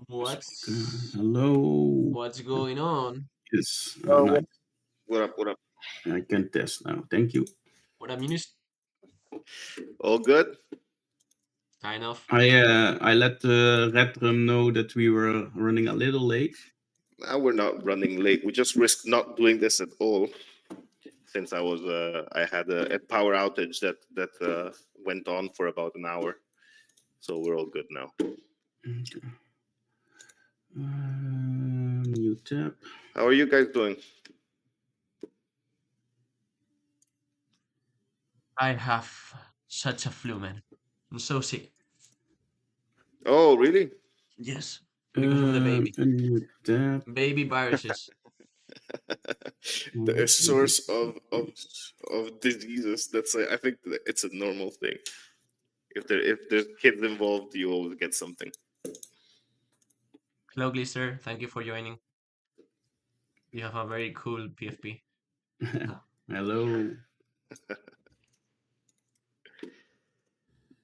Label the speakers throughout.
Speaker 1: What's
Speaker 2: Hello.
Speaker 1: what's going on?
Speaker 2: Yes.
Speaker 3: Oh,
Speaker 2: Nice.
Speaker 3: what up? What up?
Speaker 2: I can test now. Thank you.
Speaker 1: What a minus
Speaker 3: All good?
Speaker 1: kind of.
Speaker 2: I let the red drum know that we were running a little late.
Speaker 3: Now we're not running late. We just risked not doing this at all since I had a power outage that went on for about an hour. So we're all good now.
Speaker 2: Okay. New tab.
Speaker 3: How are you guys doing?
Speaker 1: I have such a flu, man. I'm so sick.
Speaker 3: Oh, really?
Speaker 1: Yes, because of the baby.
Speaker 2: A new tab.
Speaker 1: Baby viruses.
Speaker 3: The
Speaker 2: Maybe
Speaker 3: source of diseases. I think that it's a normal thing. If there's kids involved, you always get something.
Speaker 1: Hello, Glister. Thank you for joining. You have a very cool PFP.
Speaker 2: Hello.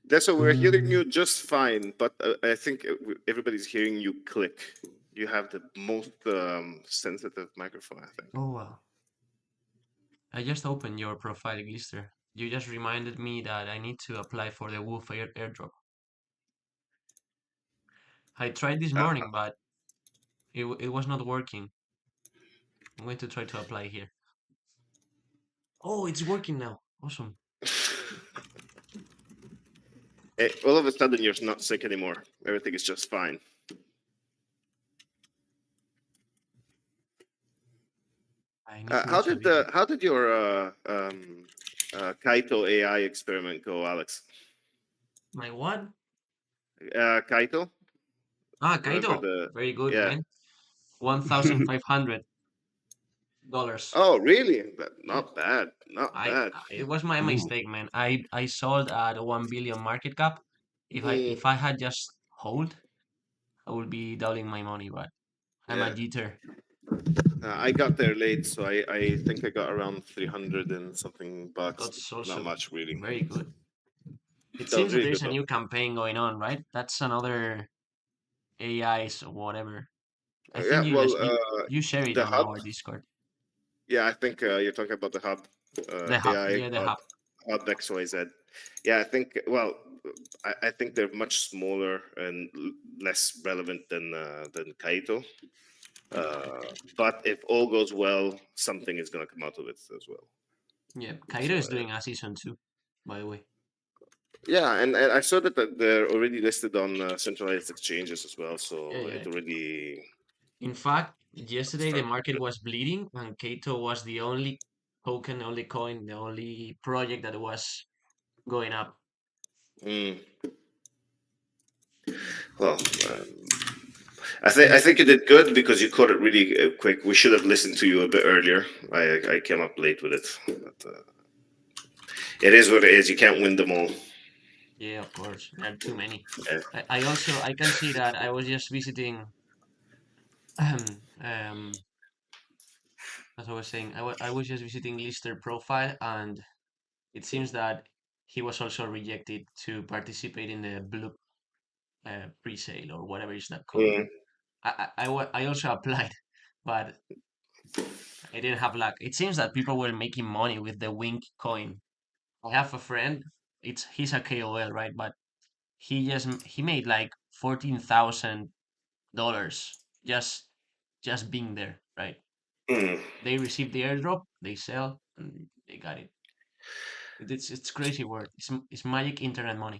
Speaker 3: That's why we're hearing
Speaker 2: Um,
Speaker 3: you just fine, but I think everybody's hearing you click. You have the most sensitive microphone, I think.
Speaker 1: Oh wow. I just opened your profile, Glister. You just reminded me that I need to apply for the Wolf airdrop. I tried this
Speaker 3: Uh,
Speaker 1: morning, but it was not working. I'm going to try to apply here. Oh, it's working now. Awesome.
Speaker 3: all of a sudden, you're not sick anymore. Everything is just fine.
Speaker 1: I need to watch a video.
Speaker 3: How did your Kaito AI experiment go, Alex?
Speaker 1: My what?
Speaker 3: Kaito,
Speaker 1: Ah,
Speaker 3: remember
Speaker 1: Kaido.
Speaker 3: the
Speaker 1: Very good,
Speaker 3: yeah?
Speaker 1: man. $1,500.
Speaker 3: Oh, really? Not bad. Not
Speaker 1: I
Speaker 3: bad.
Speaker 1: it was my
Speaker 2: oh,
Speaker 1: mistake, man. I sold at 1 billion market cap.
Speaker 3: Mm,
Speaker 1: If I had just hold, I would be doubling my money, but I'm a
Speaker 3: yeah.
Speaker 1: jitter.
Speaker 3: I got there late, so I think I got around 300 and something bucks.
Speaker 1: That's
Speaker 3: Not
Speaker 1: also
Speaker 3: much, really.
Speaker 1: very good. It
Speaker 3: That
Speaker 1: seems
Speaker 3: was
Speaker 1: that
Speaker 3: really
Speaker 1: there's
Speaker 3: good,
Speaker 1: a
Speaker 3: though.
Speaker 1: new campaign going on, right? That's another AIs or whatever. I think
Speaker 3: Yeah, well,
Speaker 1: you share it
Speaker 3: the
Speaker 1: on
Speaker 3: hub.
Speaker 1: our Discord.
Speaker 3: Yeah, I think you're talking about the hub,
Speaker 1: The hub,
Speaker 3: AI
Speaker 1: yeah, the
Speaker 3: hub,
Speaker 1: hub.
Speaker 3: hub XYZ. Yeah, I think. Well, I think they're much smaller and less relevant than Kaito. But if all goes well, something is going to come out of it as well.
Speaker 1: Yeah, Kaido
Speaker 3: So
Speaker 1: is doing a season 2, by the way.
Speaker 3: yeah, and I saw that they're already listed on centralized exchanges as well.
Speaker 1: Yeah,
Speaker 3: So
Speaker 1: yeah.
Speaker 3: it already
Speaker 1: In fact, yesterday the
Speaker 3: started.
Speaker 1: market was bleeding and Kato was the only token, only coin, the only project that was going up.
Speaker 3: Mm. Well, I think you did good because you caught it really quick. We should have listened to you a bit earlier. I came up late with it, but it is what it is. You can't win them all.
Speaker 1: Yeah, of course. There are too many.
Speaker 3: Yeah.
Speaker 1: I also I can see that I was just visiting as I was saying, I was just visiting Lister profile and it seems that he was also rejected to participate in the blue pre-sale or whatever is that called.
Speaker 3: Mm.
Speaker 1: I also applied, but I didn't have luck. It seems that people were making money with the Wink coin. I have a friend. He's a KOL, right? But he made like $14,000 just being there, right?
Speaker 3: Mm.
Speaker 1: They received the airdrop, they sell, and they got it. It's crazy word. It's magic internet money.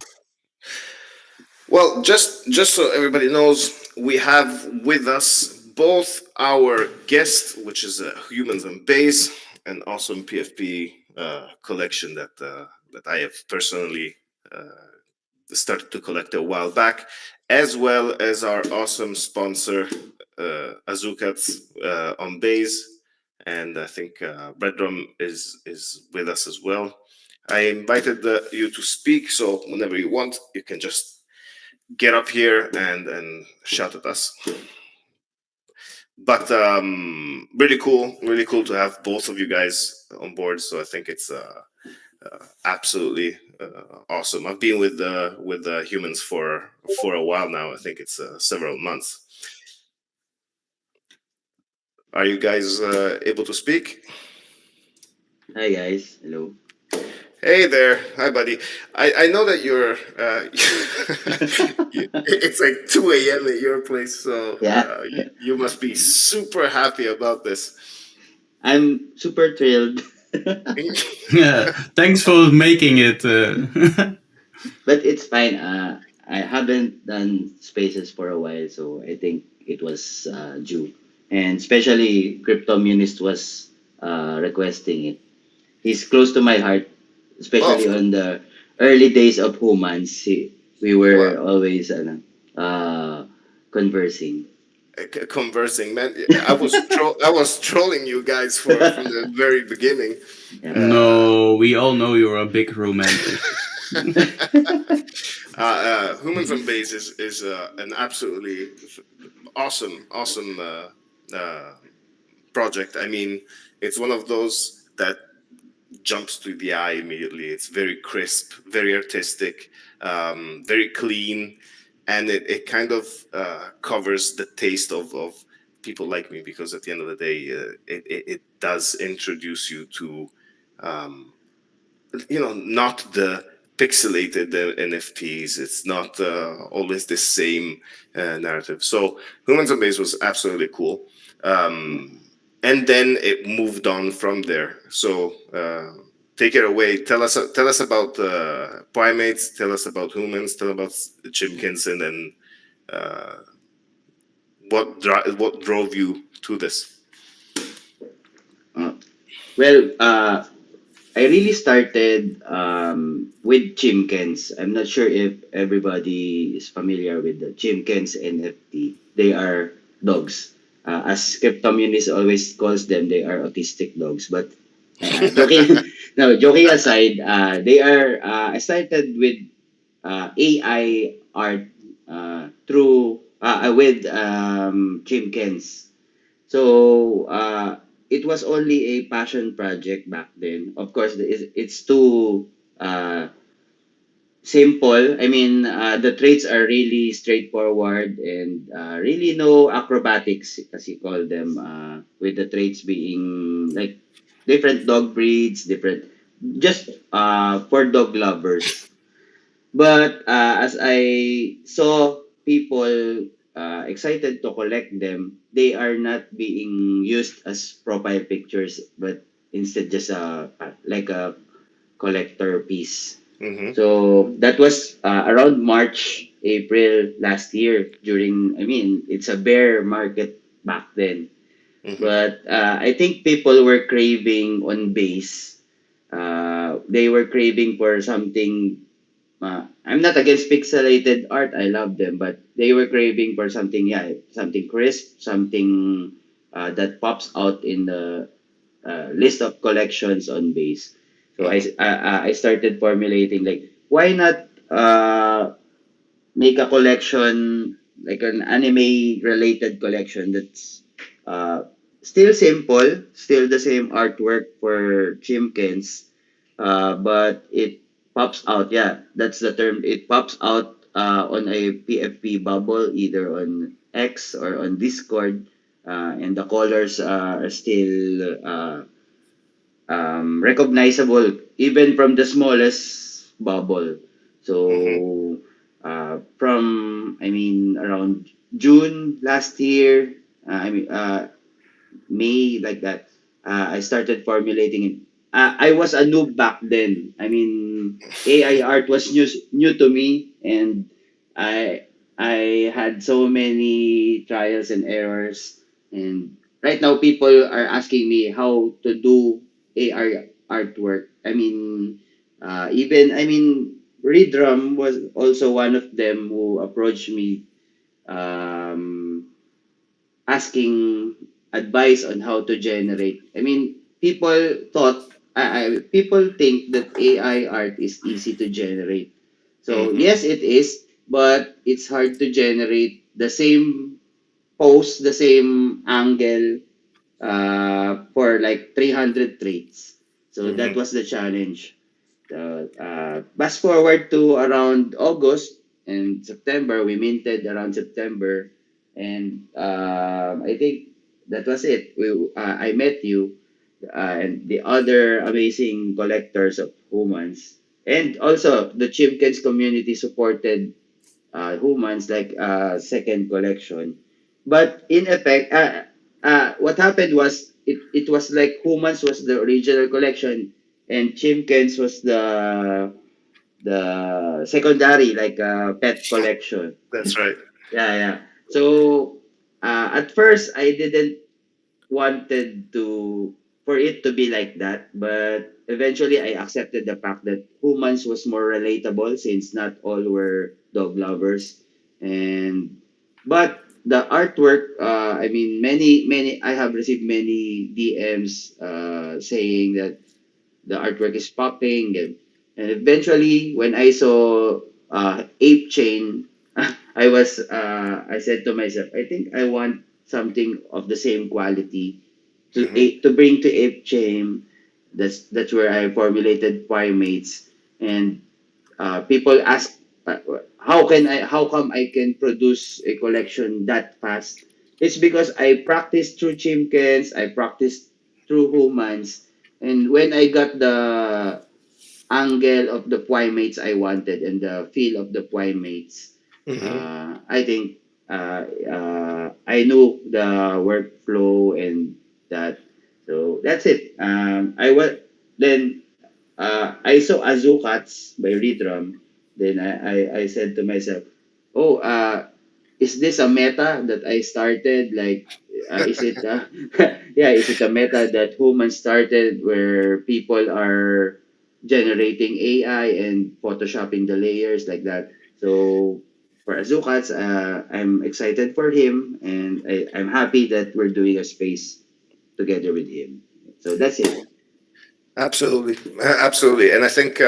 Speaker 3: Well, just so everybody knows, we have with us both our guest, which is Humans and Base, and awesome PFP collection that I have personally started to collect a while back, as well as our awesome sponsor, Azukats on Base, and I think Red Drum is with us as well. I invited you to speak, so whenever you want, you can just get up here and shout at us. But really cool to have both of you guys on board. So I think it's absolutely awesome. I've been with the humans for a while now. I think it's several months. Are you guys able to speak?
Speaker 4: Hi guys, hello.
Speaker 3: Hey there, hi buddy. I know that you're it's like 2 a.m. at your place, so
Speaker 4: Yeah,
Speaker 3: you must be super happy about this.
Speaker 4: I'm super thrilled.
Speaker 2: Yeah, thanks for making it.
Speaker 4: But it's fine. I haven't done spaces for a while, so I think it was due. And especially Cryptomunist was requesting it. He's close to my heart,
Speaker 3: Oh, of
Speaker 4: especially
Speaker 3: course.
Speaker 4: on the early days of Humans. We were
Speaker 3: Well,
Speaker 4: always conversing.
Speaker 3: conversing, man. I was trolling you guys for from the very beginning.
Speaker 4: Yeah.
Speaker 3: Uh,
Speaker 2: No, we all know you're a big romantic.
Speaker 3: Humans on Base is an absolutely awesome uh, project. I mean, it's one of those that jumps to the eye immediately. It's very crisp, very artistic, very clean, and it kind of covers the taste of people like me, because at the end of the day, it does introduce you to um, not the pixelated NFTs. It's not always the same narrative. So Humans on Base was absolutely cool.
Speaker 4: Yeah.
Speaker 3: Um, and then it moved on from there. So take it away. Tell us about primates. Tell us about humans. Tell about chimkins, and then uh, what drove you to this.
Speaker 4: Uh, well, I really started with Chimkens. I'm not sure if everybody is familiar with the Chimkens NFT. They are dogs. As Cryptomunist always calls them, they are autistic dogs. But joking, no, joking aside, they are. I started with AI art through with Chimkens. So it was only a passion project back then. Of course, it's too uh, simple. I mean, the traits are really straightforward and really no acrobatics, as you call them, with the traits being like different dog breeds, different, just for dog lovers. But as I saw people excited to collect them, they are not being used as profile pictures, but instead just like a collector piece.
Speaker 3: Mm-hmm.
Speaker 4: So that was around March, April last year. During, I mean, it's a bear market back then.
Speaker 3: Mm-hmm.
Speaker 4: But I think people were craving on base. They were craving for something I'm not against pixelated art. I love them, but they were craving for something, yeah, something crisp, something that pops out in the list of collections on base. So
Speaker 3: Mm-hmm.
Speaker 4: I started formulating like why not make a collection like an anime related collection that's uh, still simple, still the same artwork for Chimkins, but it pops out. Yeah, that's the term. It pops out on a PFP bubble, either on X or on Discord, and the colors are still recognizable even from the smallest bubble.
Speaker 3: Mm-hmm.
Speaker 4: So from I mean around June last year, May, like that. I started formulating it. I was a noob back then. I mean, AI art was new to me, and I I had so many trials and errors. And right now, people are asking me how to do AI artwork. I mean, even I mean, Redrum was also one of them who approached me. Um, Asking advice on how to generate. I mean, people think that AI art is easy to generate. So
Speaker 3: Mm-hmm.
Speaker 4: yes, it is, but it's hard to generate the same pose, the same angle for like 300 traits. So that
Speaker 3: Mm-hmm.
Speaker 4: was the challenge. Fast forward to around August and September, we minted around September, and I think that was it. I met you and the other amazing collectors of humans, and also the Chimkins community supported Humans like second collection. But in effect, what happened was it was like Humans was the original collection and Chimkins was the secondary like pet collection.
Speaker 3: That's right.
Speaker 4: Yeah, yeah. So at first I didn't wanted to for it to be like that, but eventually I accepted the fact that humans was more relatable since not all were dog lovers. And but the artwork, I mean, many I have received many DMs saying that the artwork is popping, and eventually when I saw Ape Chain, I said to myself, I think I want something of the same quality
Speaker 3: Hmm.
Speaker 4: to bring to Ape Chain. That's where I formulated primates, and people ask how come I can produce a collection that fast. It's because I practiced through Chimkins, I practiced through Humans, and when I got the angle of the primates I wanted and the feel of the primates,
Speaker 3: Hmm.
Speaker 4: I think I knew the workflow and that. So that's it. I was then I saw Azukats by Redrum. Then I said to myself, oh, is this a meta that I started? Like, is it, yeah, is it a meta that Human started where people are generating AI and photoshopping the layers like that? So for Azukats, I'm excited for him and I'm happy that we're doing a space together with him. So that's it.
Speaker 3: Absolutely, absolutely, and I think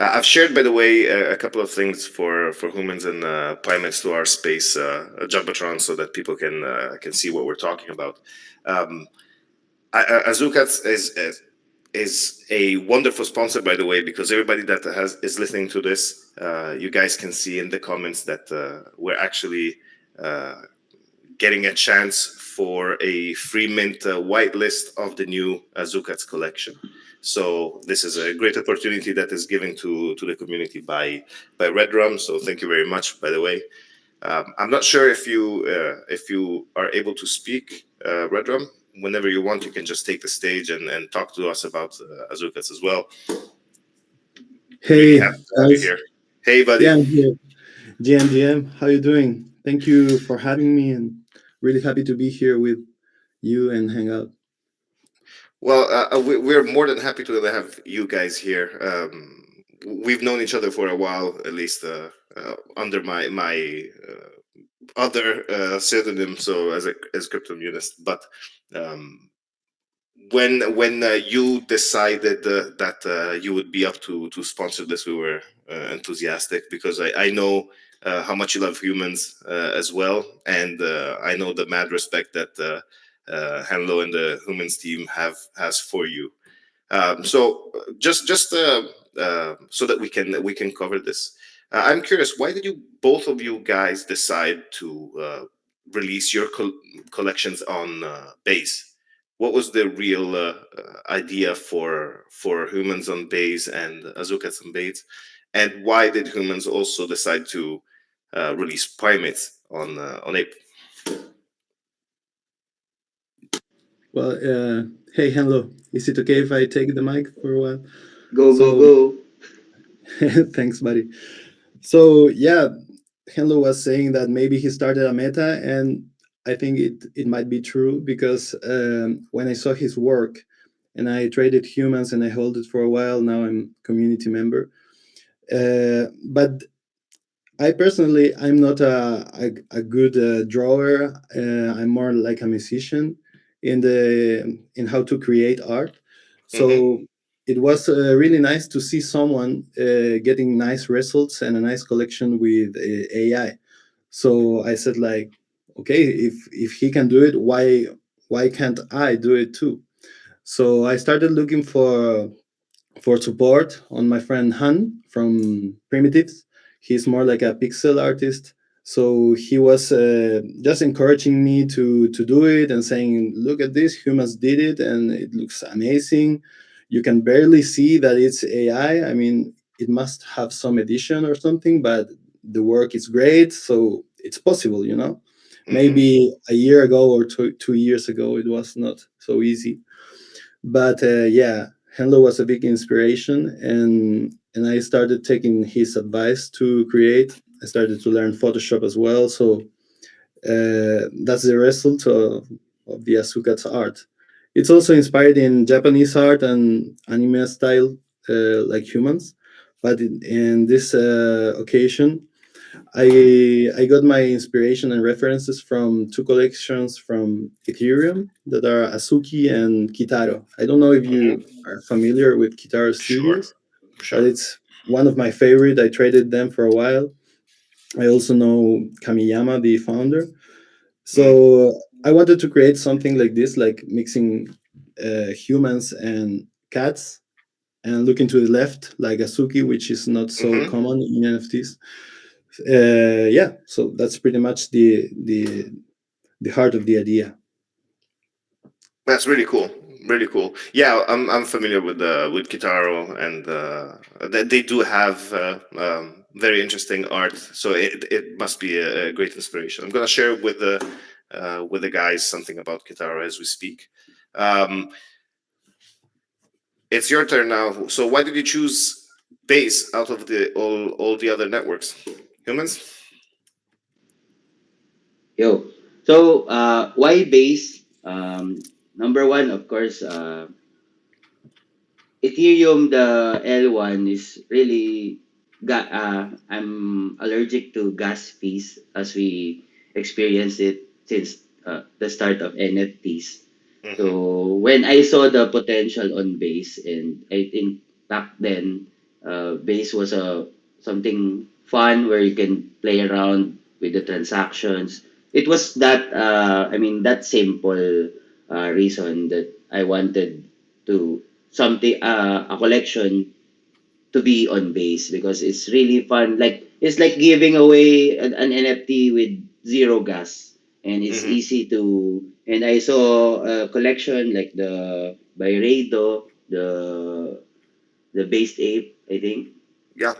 Speaker 3: I've shared, by the way, a couple of things for humans and primates to our space jumbotron, so that people can see what we're talking about. Um, Azukats is a wonderful sponsor, by the way, because everybody that has is listening to this, you guys can see in the comments that we're actually uh, getting a chance for a free mint whitelist of the new Azukats collection. So this is a great opportunity that is given to the community by Red Rum. So thank you very much, by the way. I'm not sure if you are able to speak, Redrum. Whenever you want, you can just take the stage and talk to us about Azukas as well. Really
Speaker 5: Hey
Speaker 3: happy to have you
Speaker 5: guys,
Speaker 3: here. Hey,
Speaker 5: yeah,
Speaker 3: buddy.
Speaker 5: I'm here. GM, how you doing? Thank you for having me, and really happy to be here with you and hang out.
Speaker 3: Well, we're more than happy to have you guys here. We've known each other for a while, at least under my other pseudonym, so as Cryptomunist. But um, when you decided that you would be up to sponsor this, we were enthusiastic because I know how much you love humans as well, and I know the mad respect that Hanlo and the humans team has for you. So just so that we can cover this, I'm curious. Why did you both of you guys decide to release your collections on base? What was the real idea for humans on base and Azukats on base, and why did humans also decide to release primates on ape?
Speaker 5: Well, hey, hello. Is it okay if I take the mic for a while?
Speaker 4: Go, go,
Speaker 5: So,
Speaker 4: go.
Speaker 5: thanks, buddy. So, yeah, Henlo was saying that maybe he started a meta, and I think it might be true because when I saw his work and I traded humans and I hold it for a while, now I'm community member. But I personally, I'm not a good drawer. I'm more like a musician in how to create art.
Speaker 3: Hmm.
Speaker 5: So it was really nice to see someone getting nice results and a nice collection with AI. So I said like, okay, if he can do it, why can't I do it too? So I started looking for support on my friend Han from Primitives. He's more like a pixel artist. So he was just encouraging me to do it and saying, "Look at this, humans did it, and it looks amazing. You can barely see that it's AI. I mean, it must have some edition or something, but the work is great, so it's possible, you know."
Speaker 3: Mm-hmm.
Speaker 5: Maybe a year ago or 2 years ago, it was not so easy, but yeah, Henlo was a big inspiration, and I started taking his advice to create. I started to learn Photoshop as well, so that's the result of the Asuka's art. It's also inspired in Japanese art and anime style, like humans, but in this occasion, I got my inspiration and references from two collections from Ethereum that are Asuki and Kitaro. I don't know if you
Speaker 3: Mm-hmm.
Speaker 5: are familiar with Kitaro
Speaker 3: Sure.
Speaker 5: Studios, but
Speaker 3: Sure.
Speaker 5: it's one of my favorite. I traded them for a while. I also know Kamiyama, the founder.
Speaker 3: Mm.
Speaker 5: So I wanted to create something like this, like mixing humans and cats, and looking to the left, like Asuki, which is not so
Speaker 3: Mm-hmm.
Speaker 5: common in NFTs. Yeah, so that's pretty much the heart of the idea.
Speaker 3: That's really cool. Really cool. Yeah, I'm familiar with Kitaro, and they do have very interesting art. So it must be a great inspiration. I'm gonna share with the guys something about Kitaro as we speak. Um, it's your turn now. So why did you choose Base out of the all the other networks? Humans.
Speaker 4: Yo. So, why base? Number one, of course, Ethereum, the L1 is really I'm allergic to gas fees as we experienced it since the start of NFTs.
Speaker 3: Mm-hmm.
Speaker 4: So when I saw the potential on Base, and I think back then, Base was a something fun where you can play around with the transactions. It was that that simple reason that I wanted to something a collection to be on Base, because it's really fun. Like it's like giving away an NFT with zero gas, and it's
Speaker 3: Mm-hmm.
Speaker 4: easy to. And I saw a collection like the by Rado, the Based Ape, I think,
Speaker 3: Yeah.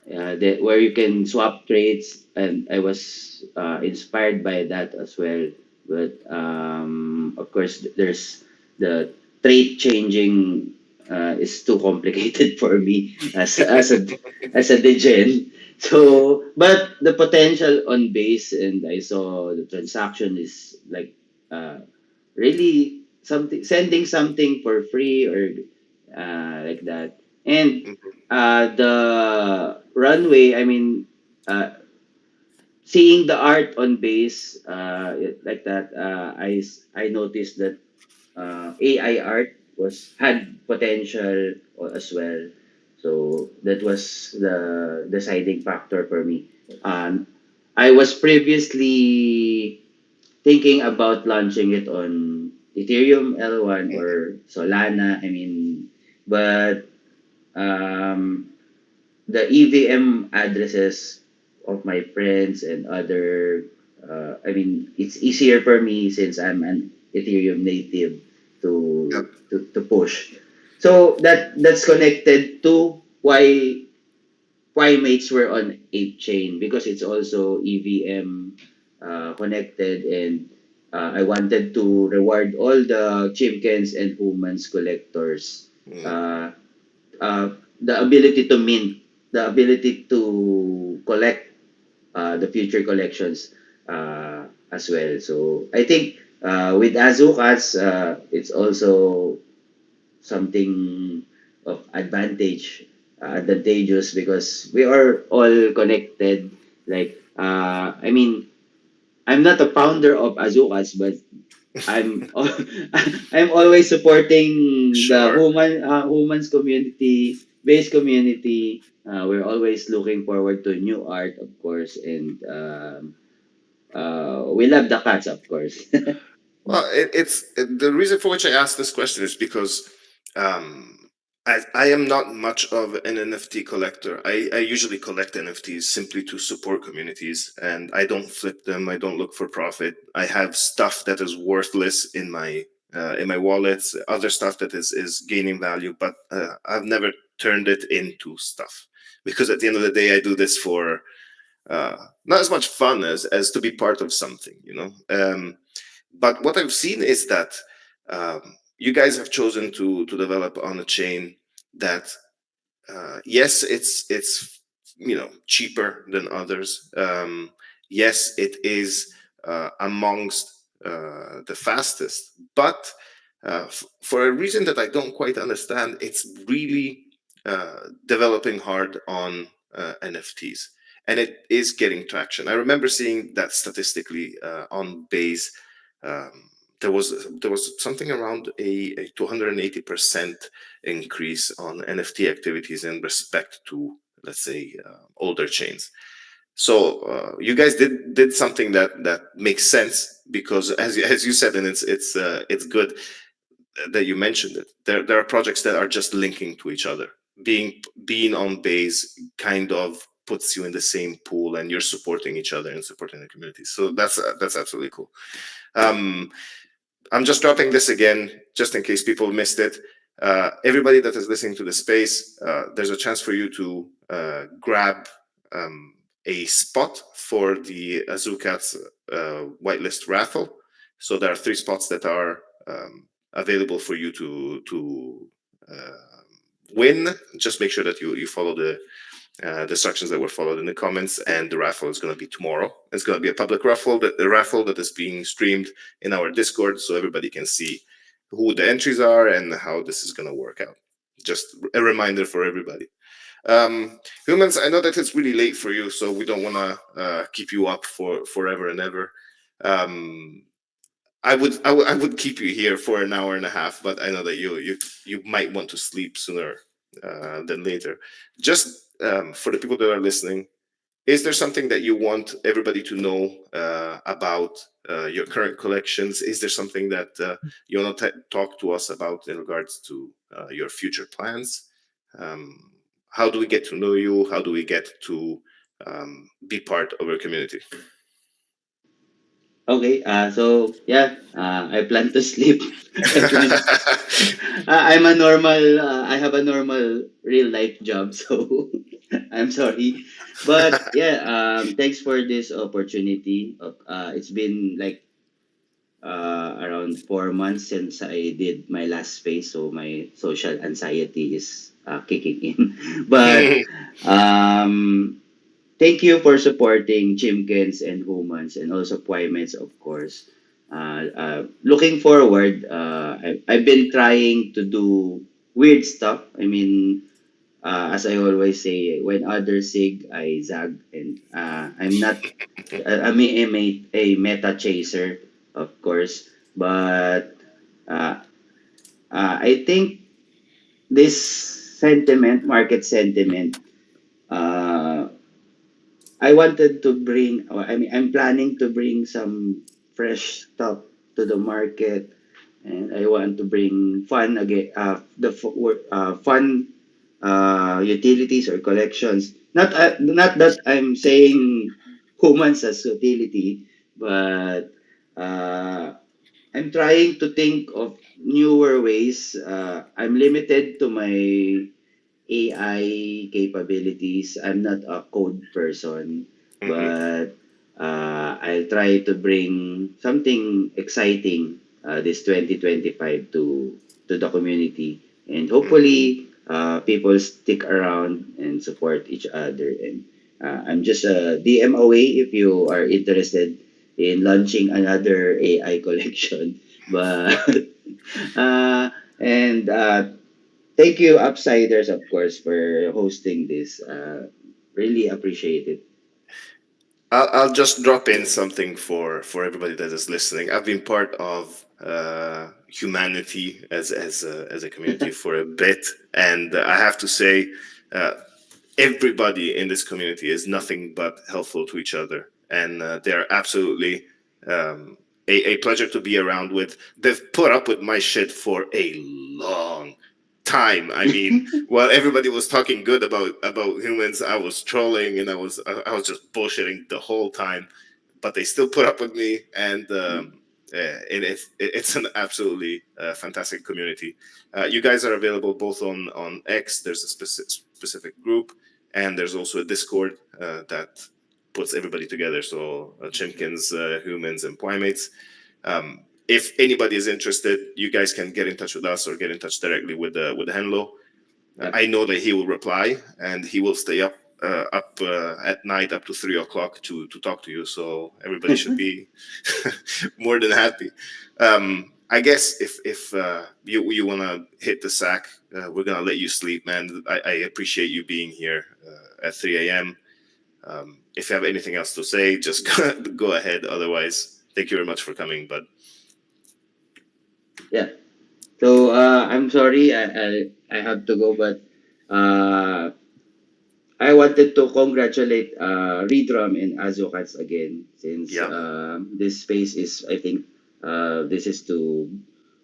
Speaker 4: that where you can swap trades, and I was inspired by that as well. But of course, there's the trade changing is too complicated for me as a degen. So, but the potential on Base, and I saw the transaction is like really something, sending something for free or like that. And
Speaker 3: Mm-hmm.
Speaker 4: the runway, seeing the art on Base like that, I noticed that AI art was had potential as well. So that was the deciding factor for me. I was previously thinking about launching it on Ethereum L1 or Solana. But um, the EVM addresses of my friends and other, it's easier for me since I'm an Ethereum native
Speaker 3: Yep.
Speaker 4: to push. So that's connected to why primates were on Ape Chain, because it's also EVM connected, and I wanted to reward all the Chimkens and Humans collectors.
Speaker 3: Mm.
Speaker 4: Uh, the ability to mint, the ability to collect the future collections as well. So I think with Azukas, it's also something of advantageous, because we are all connected. Like, I'm not a founder of Azukas, but I'm I'm always supporting the
Speaker 3: Sure.
Speaker 4: humans community, base community. We're always looking forward to new art, of course, and we love the cats, of course.
Speaker 3: Well, the reason for which I asked this question is because um, I am not much of an NFT collector. I usually collect NFTs simply to support communities, and I don't flip them. I don't look for profit. I have stuff that is worthless in my wallets, other stuff that is gaining value, but I've never turned it into stuff, because at the end of the day, I do this for uh, not as much fun as to be part of something, you know. But what I've seen is that you guys have chosen to develop on a chain that, yes, it's cheaper than others. Yes, it is amongst the fastest, but for a reason that I don't quite understand, it's really developing hard on NFTs, and it is getting traction. I remember seeing that statistically on Base. Um, there was something around a 280% increase on NFT activities in respect to, let's say, older chains. So you guys did something that makes sense, because as you said, and it's good that you mentioned it. There are projects that are just linking to each other. Being on Base kind of puts you in the same pool, and you're supporting each other and supporting the community. So that's absolutely cool. Um, I'm just dropping this again, just in case people missed it. Everybody that is listening to the space, there's a chance for you to grab um, a spot for the Azucats whitelist raffle. So there are 3 spots that are available for you to win. Just make sure that you follow the instructions that were followed in the comments, and the raffle is going to be tomorrow. It's going to be a public raffle, that is being streamed in our Discord, so everybody can see who the entries are and how this is going to work out. Just a reminder for everybody. Humans, I know that it's really late for you, so we don't want to keep you up for forever and ever. Um, I would keep you here for an hour and a half, but I know that you might want to sleep sooner than later. Just for the people that are listening, is there something that you want everybody to know about your current collections? Is there something that you want to talk to us about in regards to your future plans? Um, how do we get to know you? How do we get to be part of our community?
Speaker 4: Okay, so yeah, I plan to sleep. I plan. I'm a normal. I have a normal real life job, so I'm sorry, but yeah. Thanks for this opportunity. It's been like around 4 months since I did my last space, so my social anxiety is kicking in. But um, thank you for supporting Chimkins and Humans, and also Poimets, of course. Looking forward, I've been trying to do weird stuff. I mean, as I always say, when others zig, I zag, and I'm not. I'm a meta chaser, of course, but uh, I think this market sentiment, uh, I wanted to bring, or I mean, I'm planning to bring some fresh stuff to the market, and I want to bring fun again, fun utilities or collections. Not that I'm saying humans as utility, but uh, I'm trying to think of newer ways. I'm limited to my AI capabilities. I'm not a code person,
Speaker 3: Mhm,
Speaker 4: but I'll try to bring something exciting this 2025 to the community, and
Speaker 3: mhm.
Speaker 4: hopefully people stick around and support each other. And I'm just a DM away if you are interested in launching another AI collection. But and thank you, Upsiders, of course, for hosting this. Really appreciate it.
Speaker 3: I'll just drop in something for everybody that is listening. I've been part of Humanity as a community for a bit, and I have to say, uh, everybody in this community is nothing but helpful to each other, and they're absolutely um, a pleasure to be around with. They've put up with my shit for a long, time. I mean, while everybody was talking good about humans, I was trolling and I was just bullshitting the whole time. But they still put up with me, and it's an absolutely fantastic community. You guys are available both on X. There's a specific group, and there's also a Discord that puts everybody together. So Chimkins, humans, and Primates. If anybody is interested, you guys can get in touch with us or get in touch directly with Henlo.
Speaker 4: Yep.
Speaker 3: I know that he will reply, and he will stay up at night up to 3 o'clock to talk to you. So everybody should be more than happy. I guess if you wanna hit the sack, we're gonna let you sleep, man. I appreciate you being here at 3 a.m. If you have anything else to say, just go ahead. Otherwise, thank you very much for coming, bud.
Speaker 4: Yeah. So I'm sorry, I have to go, but uh, I wanted to congratulate Redrum and Azukats again, since
Speaker 3: Yeah.
Speaker 4: this space is, I think, this is to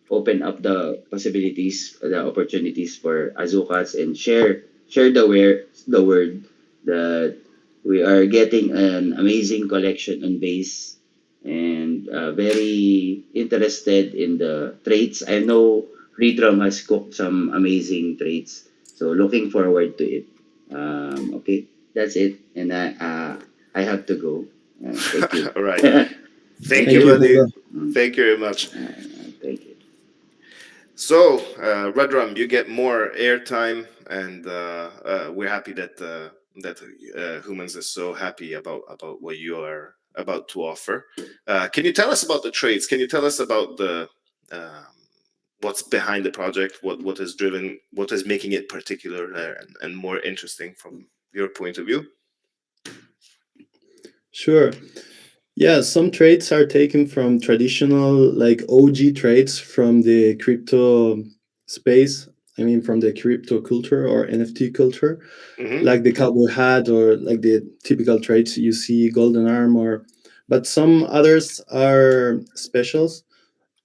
Speaker 4: open up the possibilities, the opportunities for Azukats, and share the word that we are getting an amazing collection on base, and very interested in the traits. I know Redrum has cooked some amazing traits, so looking forward to it. Okay, that's it, and I have to go. Thank you.
Speaker 3: All right. Thank
Speaker 5: Thank
Speaker 3: you,
Speaker 5: you,
Speaker 3: buddy.
Speaker 5: Hugo.
Speaker 3: Thank you very much.
Speaker 4: Thank you.
Speaker 3: So, Redrum, you get more airtime, and we're happy that Humans is so happy about what you are about to offer. Can you tell us about the trades? Can you tell us about the um, what's behind the project? What is driven? What is making it particular and more interesting from your point of view?
Speaker 5: Sure. Yeah, some traits are taken from traditional, like OG traits from the crypto space. I mean, from the crypto culture or NFT culture,
Speaker 3: Mm-hmm.
Speaker 5: like the cowboy hat or like the typical traits you see, golden arm, or but some others are specials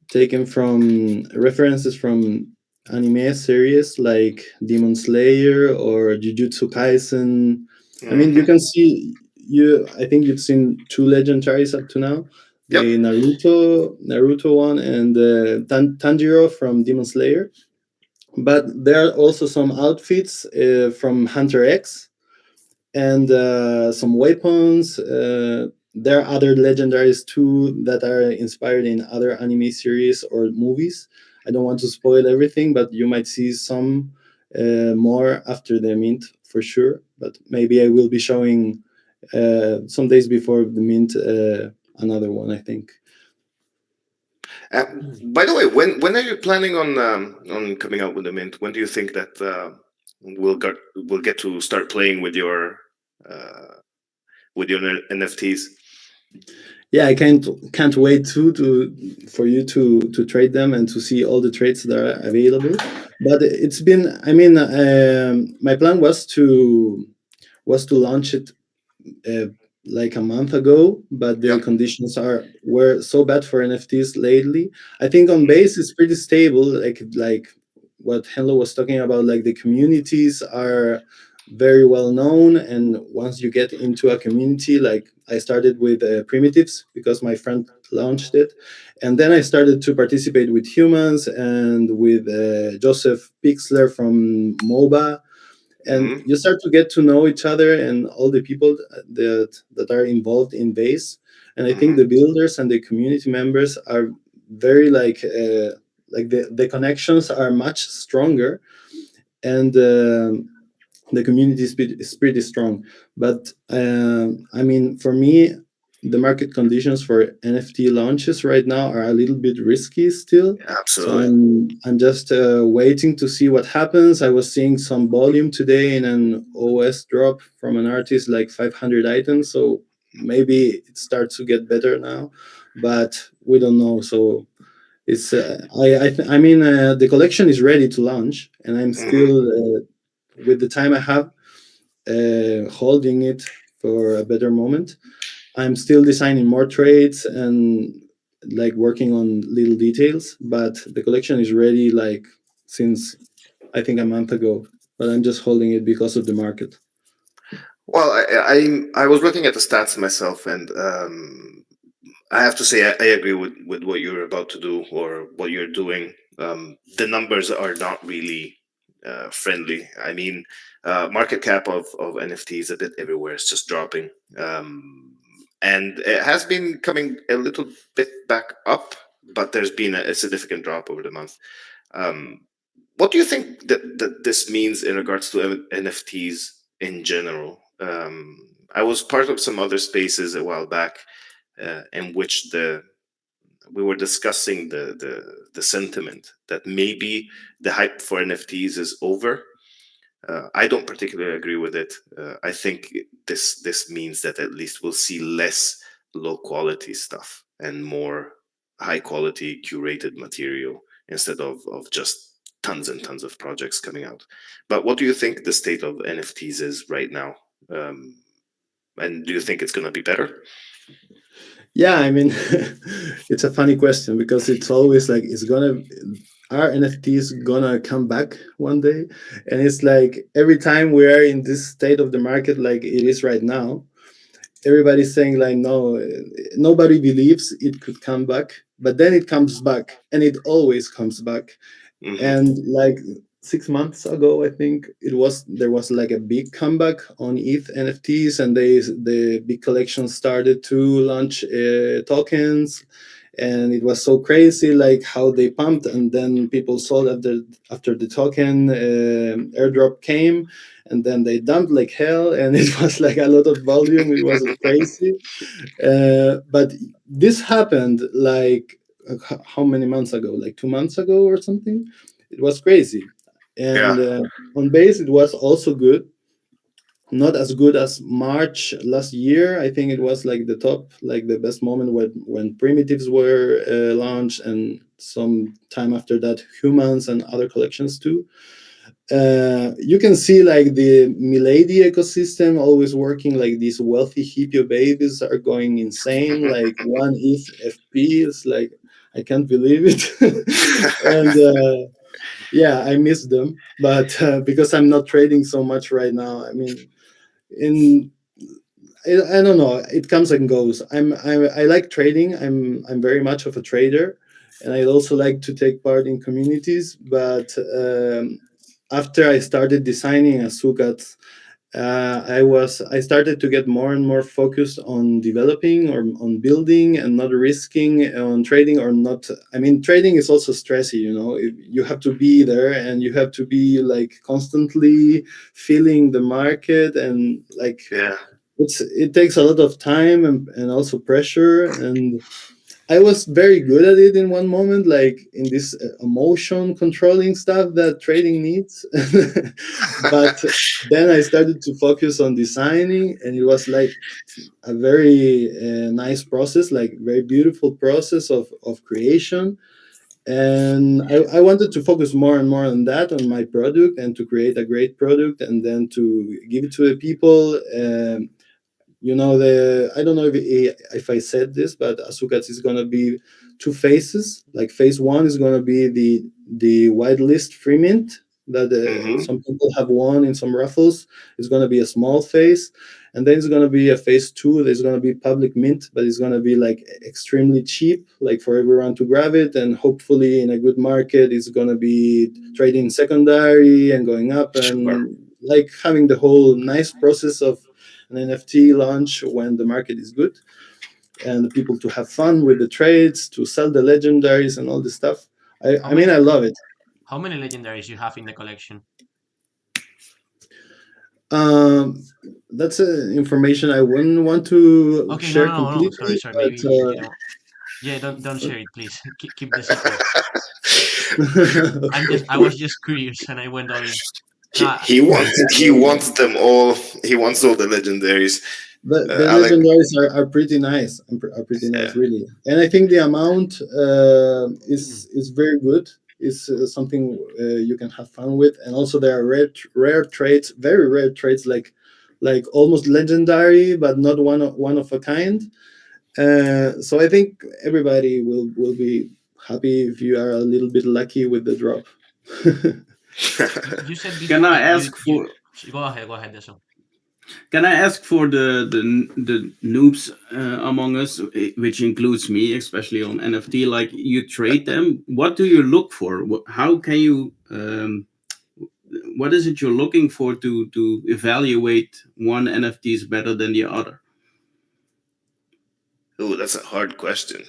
Speaker 5: taken from references from anime series like Demon Slayer or Jujutsu Kaisen. I mean, you
Speaker 3: Mm-hmm.
Speaker 5: can see you. I think you've seen two legendaries up to now:
Speaker 3: Yep.
Speaker 5: the Naruto one, and Tanjiro from Demon Slayer. But there are also some outfits from Hunter X and some weapons. There are other legendaries too that are inspired in other anime series or movies. I don't want to spoil everything, but you might see some more after the mint for sure. But maybe I will be showing some days before the mint another one, I think.
Speaker 3: By the way, when are you planning on coming out with the mint? When do you think that we'll get to start playing uh, with your NFTs?
Speaker 5: Yeah, I can't wait to for you to trade them and to see all the trades that are available. But it's been, I mean, my plan was to launch it uh, like a month ago, but the
Speaker 3: Yep.
Speaker 5: conditions were so bad for NFTs lately. I think on base it's pretty stable, like what Henlo was talking about. Like the communities are very well known, and once you get into a community, like I started with primitives because my friend launched it, and then I started to participate with humans and with Joseph Pixler from MOBA, and
Speaker 3: Mm-hmm.
Speaker 5: you start to get to know each other and all the people that are involved in base. And I think
Speaker 3: Mm-hmm.
Speaker 5: the builders and the community members are very like the connections are much stronger, and the community is pretty strong. But I mean, for me, the market conditions for NFT launches right now are a little bit risky still. So
Speaker 3: Absolutely.
Speaker 5: I'm just waiting to see what happens. I was seeing some volume today in an OS drop from an artist, like 500 items. So maybe it starts to get better now, but we don't know. So it's I mean, the collection is ready to launch, and I'm
Speaker 3: Mm-hmm.
Speaker 5: still with the time I have holding it for a better moment. I'm still designing more trades and like working on little details, but the collection is ready like since I think, a month ago, but I'm just holding it because of the market.
Speaker 3: Well, I was looking at the stats myself, and I have to say I agree with what you're about to do or what you're doing. The numbers are not really friendly. I mean, market cap of NFTs a bit everywhere. It's just dropping, and it has been coming a little bit back up, but there's been a significant drop over the month. Um, what do you think that this means in regards to NFTs in general? I was part of some other spaces a while back in which the we were discussing the sentiment that maybe the hype for NFTs is over. I don't particularly agree with it. I think this means that at least we'll see less low quality stuff and more high quality curated material instead of just tons and tons of projects coming out. But what do you think the state of NFTs is right now? Um, and do you think it's going to be better?
Speaker 5: Yeah, I mean, it's a funny question because it's always like, it's gonna, are NFTs gonna come back one day? And it's like every time we are in this state of the market, like it is right now, everybody's saying like, no, nobody believes it could come back, but then it comes back, and it always comes back.
Speaker 3: Hmm.
Speaker 5: And like 6 months ago, I think there was like a big comeback on ETH NFTs, and the big collection started to launch tokens, and it was so crazy like how they pumped, and then people sold after the token airdrop came, and then they dumped like hell, and it was like a lot of volume. It was crazy. But this happened like how many months ago? Like 2 months ago or something. It was crazy, and
Speaker 3: Yeah.
Speaker 5: on base it was also good. Not as good as March last year. I think it was like the top, like the best moment when primitives were launched, and some time after that, humans and other collections too. You can see like the Milady ecosystem always working. Like these wealthy hippie babies are going insane. Like one ETH FP is like, I can't believe it. And yeah, I miss them, but because I'm not trading so much right now. I mean, in I don't know. It comes and goes. I like trading. I'm very much of a trader, and I also like to take part in communities. But after I started designing Asukat, I started to get more and more focused on developing or on building and not risking on trading or not. I mean, trading is also stressy. You know, you have to be there and you have to be like constantly feeling the market, and like
Speaker 3: Yeah.
Speaker 5: it takes a lot of time and also pressure. And I was very good at it in one moment, like in this emotion controlling stuff that trading needs. But then I started to focus on designing, and it was like a very nice process, like very beautiful process of creation. And I wanted to focus more and more on that, on my product, and to create a great product, and then to give it to the people. You know, the I don't know if I said this, but Asukat is going to be two phases. Like phase one is going to be the whitelist free mint that
Speaker 3: Hmm.
Speaker 5: some people have won in some raffles. It's going to be a small phase, and then it's going to be a phase two. There's going to be public mint, but it's going to be like extremely cheap, like for everyone to grab it, and hopefully in a good market, it's going to be trading secondary and going up,
Speaker 3: Sure.
Speaker 5: and like having the whole nice process of an NFT launch when the market is good, and people to have fun with the trades, to sell the legendaries and all this stuff.
Speaker 1: How
Speaker 5: I mean, I
Speaker 1: many
Speaker 5: love it.
Speaker 1: how many legendaries you have in the collection?
Speaker 5: Um, that's information I wouldn't want to
Speaker 1: Okay, no,
Speaker 5: share
Speaker 1: no, no. Sorry,
Speaker 5: completely,
Speaker 1: sorry. Maybe
Speaker 5: but
Speaker 1: you don't. Yeah, don't share it, please. Keep the secret.
Speaker 5: okay,
Speaker 1: I was just curious, and I went all in.
Speaker 3: he,
Speaker 1: No,
Speaker 3: he wants he wants them all. He wants all the legendaries.
Speaker 5: the
Speaker 3: I like.
Speaker 5: legendaries are pretty nice. Are pretty
Speaker 3: Yeah.
Speaker 5: nice, really. And I think the amount
Speaker 1: mm,
Speaker 5: is very good. Is something you can have fun with, and also there are rare traits, very rare traits, like almost legendary, but not one of a kind. So I think everybody will be happy if you are a little bit lucky with the drop.
Speaker 1: You said
Speaker 2: Can
Speaker 1: before
Speaker 2: I
Speaker 1: that
Speaker 2: ask
Speaker 1: you
Speaker 2: for
Speaker 1: go ahead, Deso.
Speaker 2: Can I ask for the noobs among us, which includes me, especially on NFT? Like you trade them, what do you look for? How can you? What is it you're looking for to evaluate one NFT is better than the other?
Speaker 3: Ooh, that's a hard question.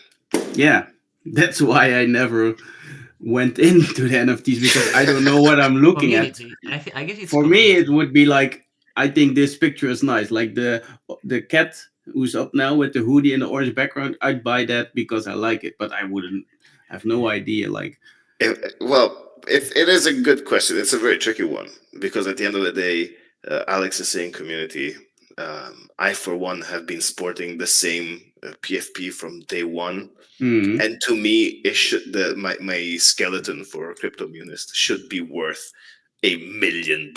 Speaker 2: Yeah, that's why I never went into the NFTs because I don't know what I'm looking at.
Speaker 1: Community. I guess it's
Speaker 2: For me, it
Speaker 1: community.
Speaker 2: would be like I think this picture is nice, like the cat who's up now with the hoodie and the orange background. I'd buy that because I like it, but I wouldn't have no idea. Like,
Speaker 3: Well, it is a good question. It's a very tricky one because at the end of the day, Alex is saying community. I, for one, have been sporting the same PFP from day one,
Speaker 2: hmm,
Speaker 3: and to me, it should my skeleton for Crypto Munist should be worth $1 million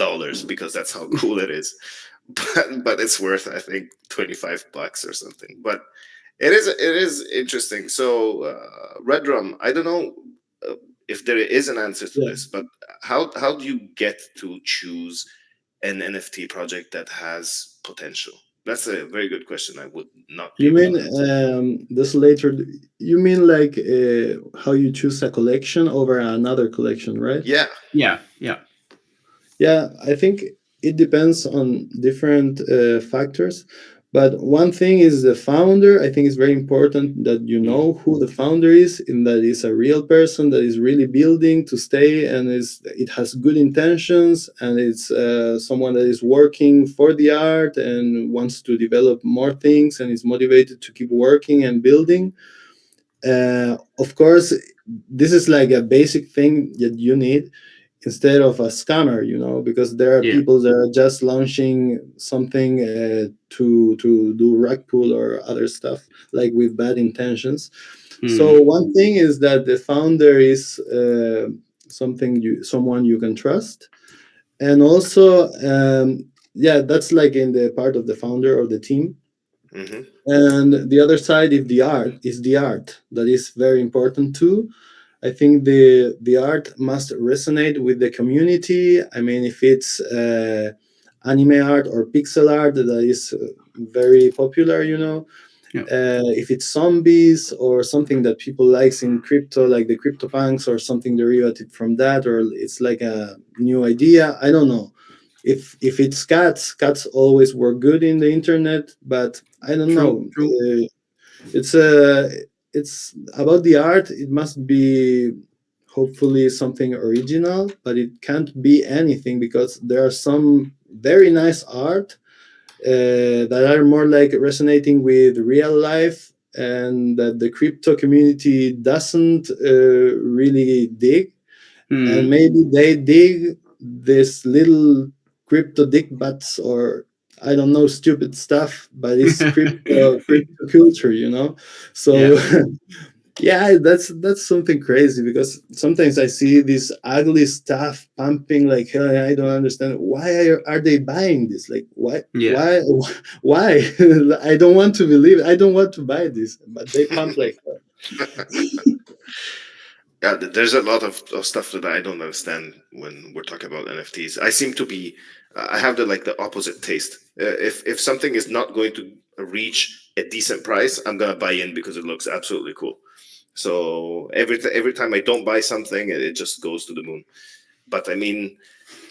Speaker 3: because that's how cool it is. But it's worth, I think, $25 or something. But it is interesting. So Red Drum, I don't know uh, if there is an answer to
Speaker 5: Yeah.
Speaker 3: this, but how do you get to choose an NFT project that has potential? That's a very good question. I would not be
Speaker 5: You
Speaker 3: able
Speaker 5: mean
Speaker 3: to answer.
Speaker 5: this later? You mean like how you choose a collection over another collection, right?
Speaker 3: Yeah.
Speaker 2: yeah, yeah,
Speaker 5: Yeah, I think it depends on different factors. But one thing is the founder. I think it's very important that you
Speaker 3: Mm,
Speaker 5: know who the founder is and that is a real person that is really building to stay and it has good intentions and it's someone that is working for the art and wants to develop more things and is motivated to keep working and building. Of course, this is like a basic thing that you need instead of a scammer, because there are
Speaker 2: yeah.
Speaker 5: people that are just launching something to do rug pull or other stuff like with bad intentions. So
Speaker 2: Hmm,
Speaker 5: one thing is that the founder is someone you can trust, and also yeah, that's like in the part of the founder or the team.
Speaker 3: mm-hmm,
Speaker 5: And the other side is the art that is very important too. I think the art must resonate with the community. I mean, if it's anime art or pixel art that is very popular,
Speaker 2: yeah.
Speaker 5: if it's zombies or something that people likes in crypto, like the CryptoPunks or something derivative from that, or it's like a new idea. I don't know. If it's cats always work good in the internet, but I don't
Speaker 2: True,
Speaker 5: know.
Speaker 2: true.
Speaker 5: It's it's about the art. It must be hopefully something original, but it can't be anything because there are some very nice art that are more like resonating with real life and that the crypto community doesn't really dig, and
Speaker 2: Hmm,
Speaker 5: maybe they dig this little crypto dick butts or I don't know stupid stuff, but it's crypto culture,
Speaker 2: yeah,
Speaker 5: So yeah, that's something crazy because sometimes I see this ugly stuff pumping like hell. And I don't understand why are they buying this? Like
Speaker 2: yeah.
Speaker 5: why? I don't want to believe. I don't want to buy this, but they pump like hell.
Speaker 3: yeah, there's a lot of stuff that I don't understand when we're talking about NFTs. I seem to be, I have the opposite taste. If something is not going to reach a decent price, I'm gonna buy in because it looks absolutely cool. So every time I don't buy something, it just goes to the moon. But I mean,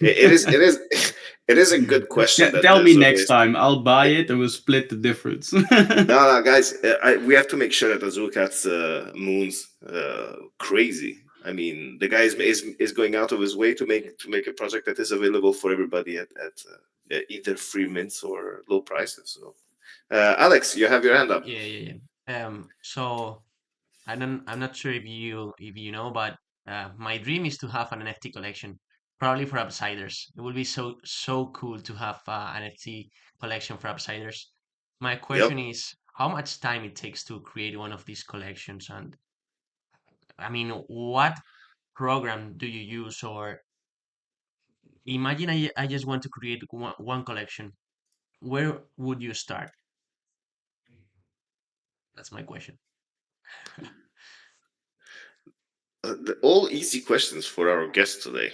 Speaker 3: it is it is a good question that
Speaker 2: Tell me
Speaker 3: there's
Speaker 2: next
Speaker 3: always.
Speaker 2: time. I'll buy it and we'll split the difference.
Speaker 3: No, no, guys, we have to make sure that Azulcat's moon's crazy. I mean, the guy is going out of his way to make a project that is available for everybody at either free mints or low prices. So, Alex, you have your hand up.
Speaker 1: Yeah, yeah, yeah. So I'm not sure if you know, but my dream is to have an NFT collection, probably for outsiders. It would be so cool to have an NFT collection for outsiders. My
Speaker 3: Yep.
Speaker 1: question is how much time it takes to create one of these collections, and I mean, what program do you use? Or imagine I just want to create one collection. Where would you start? That's my question.
Speaker 3: All easy questions for our guest today.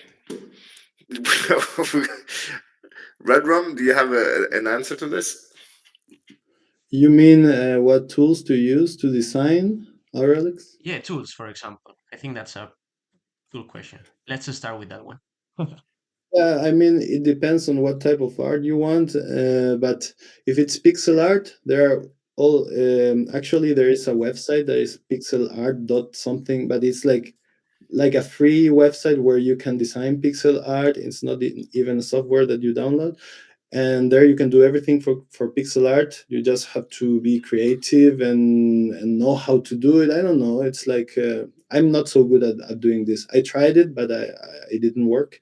Speaker 3: Red Rum, do you have an answer to this?
Speaker 5: You mean what tools to use to design our Alex?
Speaker 1: Yeah, tools, for example. I think that's a good question. Let's just start with that one.
Speaker 5: Yeah, I mean, it depends on what type of art you want. But if it's pixel art, there are all. Actually, there is a website that is pixel art dot something, but it's like a free website where you can design pixel art. It's not even a software that you download, and there you can do everything for pixel art. You just have to be creative and know how to do it. I don't know, it's like I'm not so good at doing this. I tried it, but it didn't work.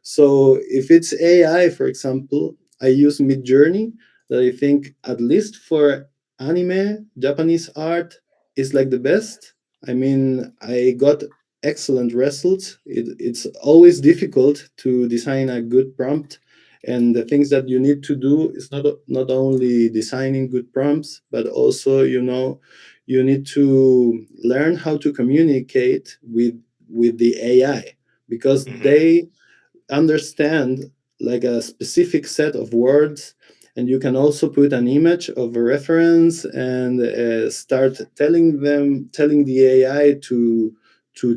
Speaker 5: So if it's AI, for example, I use Mid Journey, that I think, at least for anime Japanese art, is like the best. I mean, I got excellent results. It's always difficult to design a good prompt, and the things that you need to do is not only designing good prompts, but also, you need to learn how to communicate with the AI, because
Speaker 3: Hmm.
Speaker 5: they understand like a specific set of words. And you can also put an image of a reference and start telling the AI to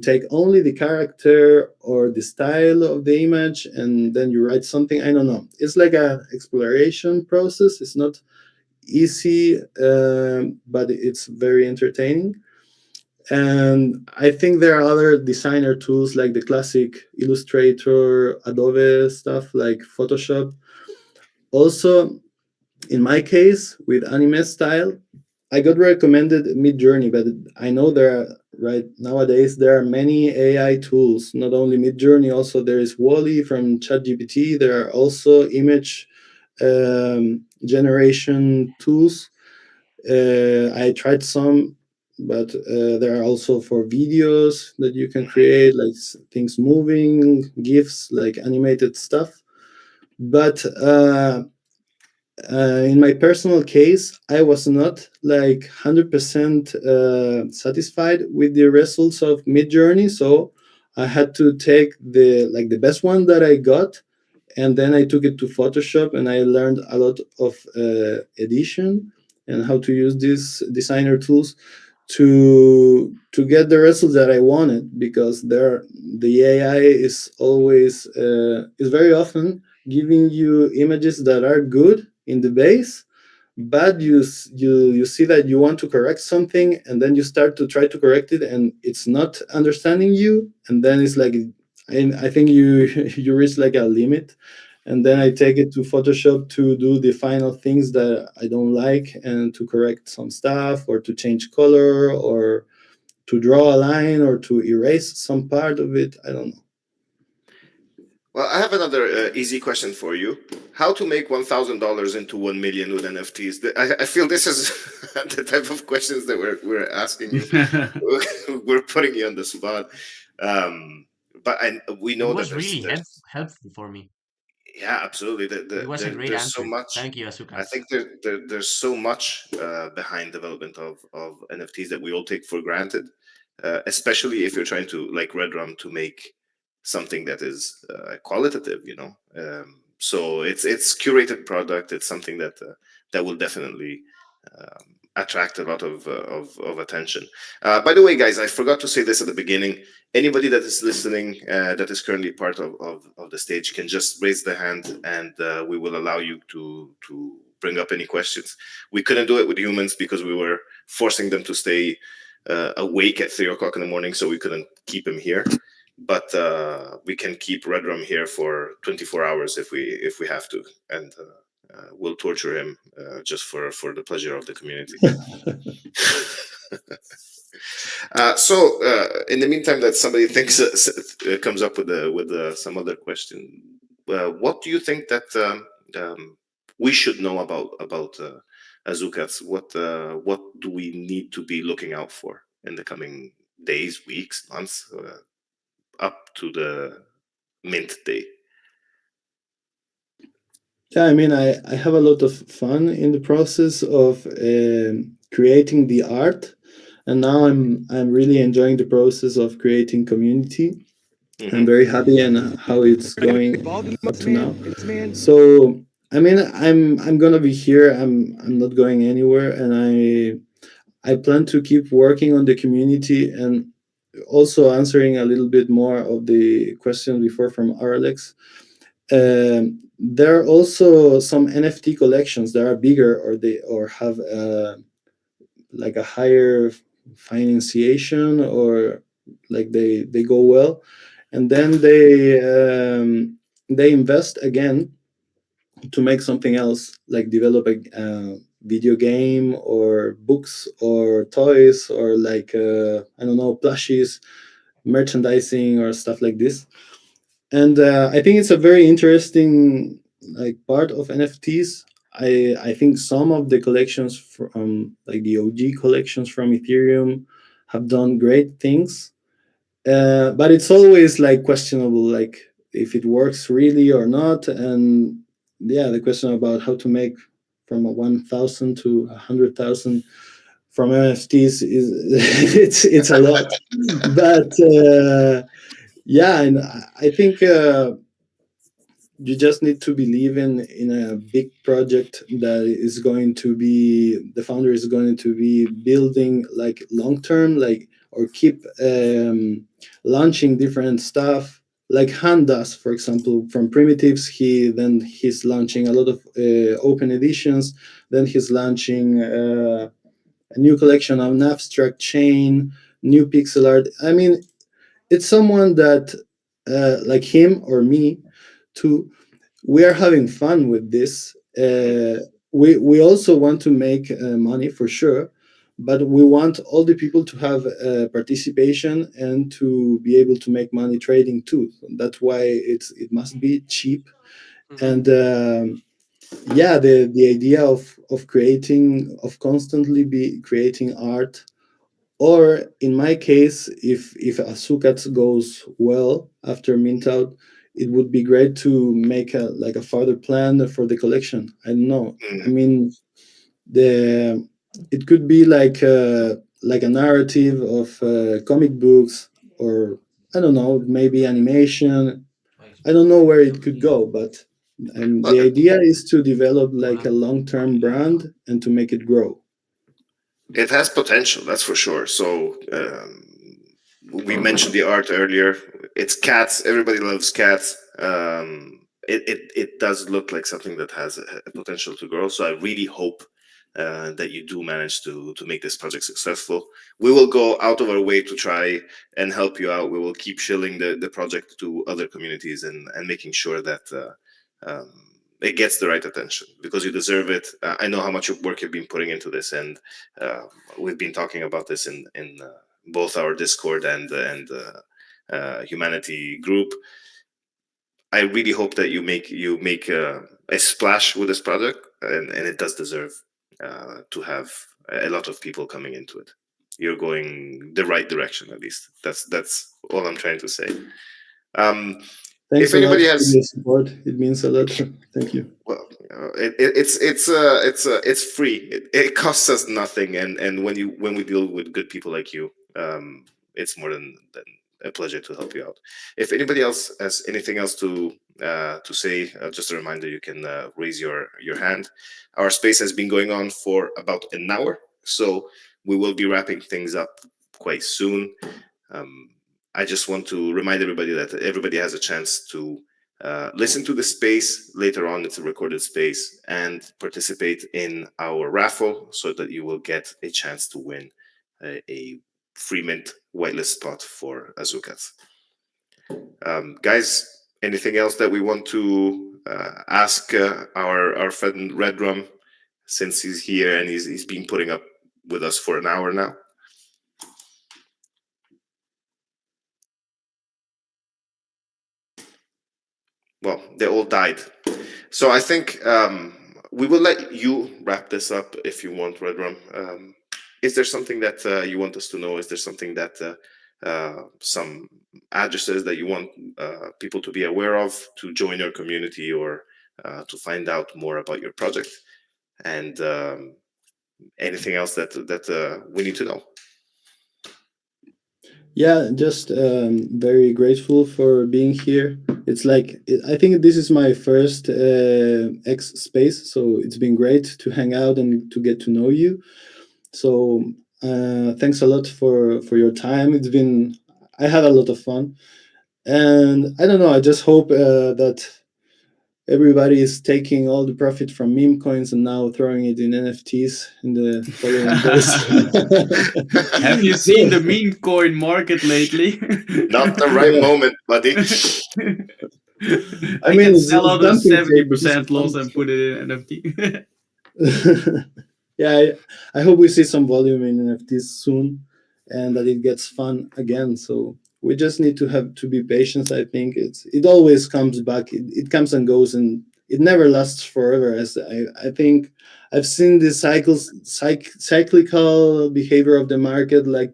Speaker 5: take only the character or the style of the image, and then you write something. I don't know, it's like a exploration process. It's not easy, but it's very entertaining. And I think there are other designer tools like the classic Illustrator, Adobe stuff like Photoshop. Also, in my case, with anime style, I got recommended Mid Journey, but I know there are, right nowadays, there are many AI tools. Not only Mid Journey, also there is Wally from ChatGPT. There are also image generation tools. I tried some, but there are also for videos that you can
Speaker 3: Hmm.
Speaker 5: create, like things moving, GIFs, like animated stuff. But in my personal case, I was not like 100% satisfied with the results of Midjourney, so I had to take the best one that I got, and then I took it to Photoshop, and I learned a lot of edition and how to use these designer tools to get the results that I wanted, because the AI is very often giving you images that are good in the base, but you see that you want to correct something, and then you start to try to correct it, and it's not understanding you, and then it's like, I think you you reach like a limit. And then I take it to Photoshop to do the final things that I don't like, and to correct some stuff, or to change color, or to draw a line, or to erase some part of it. I don't know.
Speaker 3: Well, I have another easy question for you. How to make $1,000 into 1 million with NFTs? I feel this is the type of questions that we're asking you. We're putting you on the spot. Um, but we
Speaker 1: It
Speaker 3: know that
Speaker 1: was really
Speaker 3: there's
Speaker 1: helpful for me.
Speaker 3: yeah, absolutely.
Speaker 1: It was a great
Speaker 3: There's so
Speaker 1: answer.
Speaker 3: much.
Speaker 1: Thank you,
Speaker 3: I
Speaker 1: Azukas.
Speaker 3: think there's so much behind development of NFTs that we all take for granted, especially if you're trying to, like Redrum, to make something that is qualitative. So it's curated product. It's something that will definitely attract a lot of attention. By the way, guys, I forgot to say this at the beginning. Anybody that is listening that is currently part of the stage can just raise their hand, and we will allow you to bring up any questions. We couldn't do it with humans because we were forcing them to stay awake at 3 o'clock in the morning, so we couldn't keep him here. But we can keep Redrum here for 24 hours if we have to, and we'll torture him just for the pleasure of the community. In the meantime, that somebody thinks comes up with some other question. What do you think that we should know about Azukats? What do we need to be looking out for in the coming days, weeks, months, up to the mint day?
Speaker 5: Yeah, I mean, I have a lot of fun in the process of creating the art, and now I'm really enjoying the process of creating community. I'm
Speaker 3: Hmm.
Speaker 5: very happy and how it's going up to now. So I mean, I'm gonna be here. I'm not going anywhere, and I plan to keep working on the community and also answering a little bit more of the question before from Alex. There are also some NFT collections that are bigger or they or have like a higher financiation or like they go well, and then they invest again to make something else, like develop a video game or books or toys or like I don't know, plushies, merchandising or stuff like this. And I think it's a very interesting like part of NFTs. I think some of the collections from like the OG collections from Ethereum have done great things, but it's always like questionable, like if it works really or not. And yeah, the question about how to make from a 1,000 to 100,000 from NFTs is it's a lot, but yeah, and I think you just need to believe in a big project that is going to be, the founder is going to be building like long term, like, or keep launching different stuff like Han does, for example, from primitives. He's launching a lot of open editions, then he's launching a new collection of an abstract chain, new pixel art. I mean, it's someone that like him or me too, we are having fun with this. We also want to make money for sure, but we want all the people to have participation and to be able to make money trading too. So that's why it must be cheap.
Speaker 1: Hmm.
Speaker 5: And yeah, the idea of creating, of constantly be creating art, or in my case, if Azukat goes well after mint out, it would be great to make a like a further plan for the collection. I don't know. I
Speaker 3: Mm.
Speaker 5: mean, the it could be like a narrative of comic books, or I don't know, maybe animation. I don't know where it could go, but
Speaker 3: Well,
Speaker 5: the idea is to develop like a long-term brand and to make it grow.
Speaker 3: it has potential, that's for sure. So we mentioned the art earlier. It's cats. Everybody loves cats. It does look like something that has a potential to grow. So I really hope that you do manage to make this project successful. We will go out of our way to try and help you out. We will keep shilling the project to other communities and making sure that it gets the right attention because you deserve it. I know how much work you've been putting into this, and uh, we've been talking about this in both our Discord and Humanity group. I really hope that you make a splash with this project, and it does deserve to have a lot of people coming into it. You're going the right direction, at least. That's all I'm trying to say. Um,
Speaker 5: Thanks
Speaker 3: if
Speaker 5: a lot
Speaker 3: anybody
Speaker 5: for
Speaker 3: has,
Speaker 5: your support. It means a lot. Thank you.
Speaker 3: well, it's free. It costs us nothing, and when we deal with good people like you, it's more than a pleasure to help you out. If anybody else has anything else to say, just a reminder, you can raise your hand. Our space has been going on for about an hour, so we will be wrapping things up quite soon. Um, I just want to remind everybody that everybody has a chance to listen to the space later on. It's a recorded space, and participate in our raffle so that you will get a chance to win a free mint whitelist spot for Azukas. Guys, anything else that we want to ask our friend Red Rum, since he's here and he's been putting up with us for an hour now? Well, they all died. So I think we will let you wrap this up if you want, Red Rum. Is there something that you want us to know? Is there something that some addresses that you want people to be aware of to join your community or to find out more about your project? And anything else that we need to know?
Speaker 5: Yeah, just very grateful for being here. It's like I think this is my first X space, so it's been great to hang out and to get to know you. So thanks a lot for your time. It's been I had a lot of fun, and I don't know. I just hope that everybody is taking all the profit from meme coins and now throwing it in NFTs in the following days.
Speaker 2: Have you seen the meme coin market lately?
Speaker 3: Not the right
Speaker 5: Yeah.
Speaker 3: moment, buddy.
Speaker 5: I
Speaker 2: I
Speaker 5: mean,
Speaker 2: can
Speaker 5: it's,
Speaker 2: sell
Speaker 5: it's
Speaker 2: out a
Speaker 5: something to be
Speaker 2: 70% loss and
Speaker 5: fun.
Speaker 2: put it in NFT.
Speaker 5: Yeah, I hope we see some volume in NFTs soon, and that it gets fun again. So we just need to have to be patient. I think it always comes back. It comes and goes, and it never lasts forever. As I think I've seen this cyclical behavior of the market like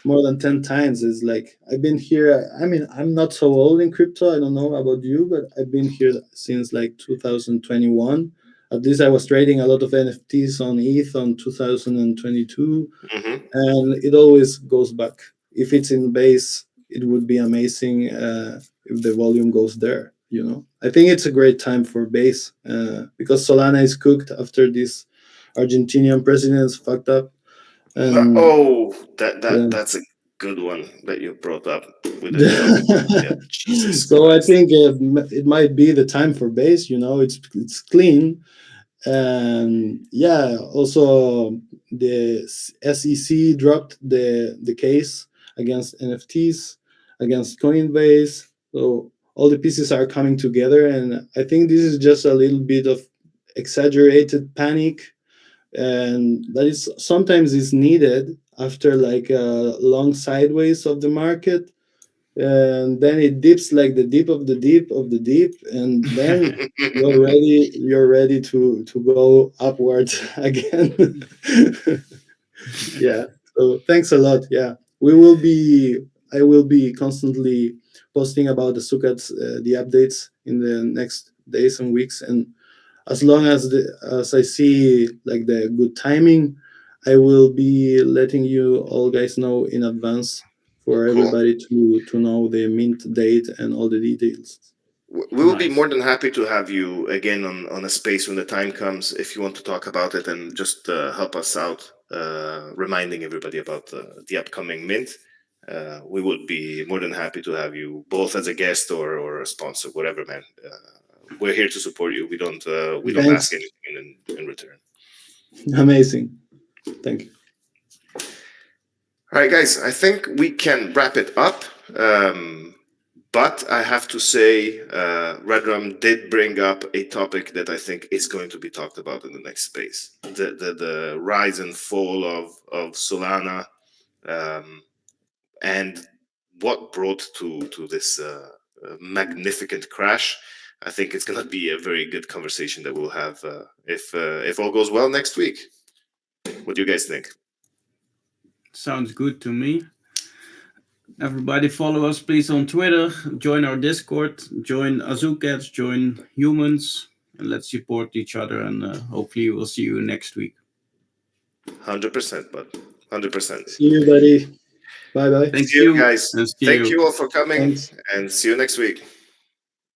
Speaker 5: more than 10 times. It's like I've been here. I mean, I'm not so old in crypto. I don't know about you, but I've been here since like 2021. At least I was trading a lot of NFTs on ETH on 2022,
Speaker 3: Hmm.
Speaker 5: and it always goes back. If it's in base, it would be amazing if the volume goes there. I think it's a great time for base because Solana is cooked after this Argentinian president's fucked up, and
Speaker 3: Oh,
Speaker 5: yeah.
Speaker 3: that's a good one that you brought up. We didn't talk about it yet. Jesus
Speaker 5: So I
Speaker 3: Christ.
Speaker 5: think it might be the time for base. It's clean, and yeah. Also, the SEC dropped the case against NFTs, against Coinbase. So all the pieces are coming together, and I think this is just a little bit of exaggerated panic, and that is sometimes is needed after like a long sideways of the market, and then it dips like the deep of the deep of the deep, and then you're ready to go upward again. Yeah, so thanks a lot. Yeah, we will be I will be constantly posting about the sukkats, the updates in the next days and weeks, and as long as I see like the good timing, I will be letting you all guys know in advance for
Speaker 3: Cool.
Speaker 5: everybody to know the mint date and all the details.
Speaker 3: We will be
Speaker 2: Nice.
Speaker 3: more than happy to have you again on a space when the time comes if you want to talk about it and just help us out, reminding everybody about the upcoming mint. We would be more than happy to have you both as a guest or a sponsor, whatever, man. We're here to support you. We don't ask
Speaker 5: Thanks.
Speaker 3: anything in return.
Speaker 5: Amazing. Thank you.
Speaker 3: All right, guys, I think we can wrap it up. But I have to say, Redrum did bring up a topic that I think is going to be talked about in the next space: the rise and fall of Solana, um, and what brought to this magnificent crash. I think it's going to be a very good conversation that we'll have if all goes well next week. What do you guys think?
Speaker 2: Sounds good to me. Everybody follow us please on Twitter, join our Discord, join Azukats, join Humans, and let's support each other, and hopefully we'll see you next week.
Speaker 3: 100%, bud. 100%.
Speaker 5: See you, buddy. Bye bye.
Speaker 2: Thank
Speaker 3: See you
Speaker 2: you,
Speaker 3: guys.
Speaker 2: and see
Speaker 3: Thank
Speaker 2: you.
Speaker 3: you all for coming,
Speaker 5: Thanks.
Speaker 3: and see you next week.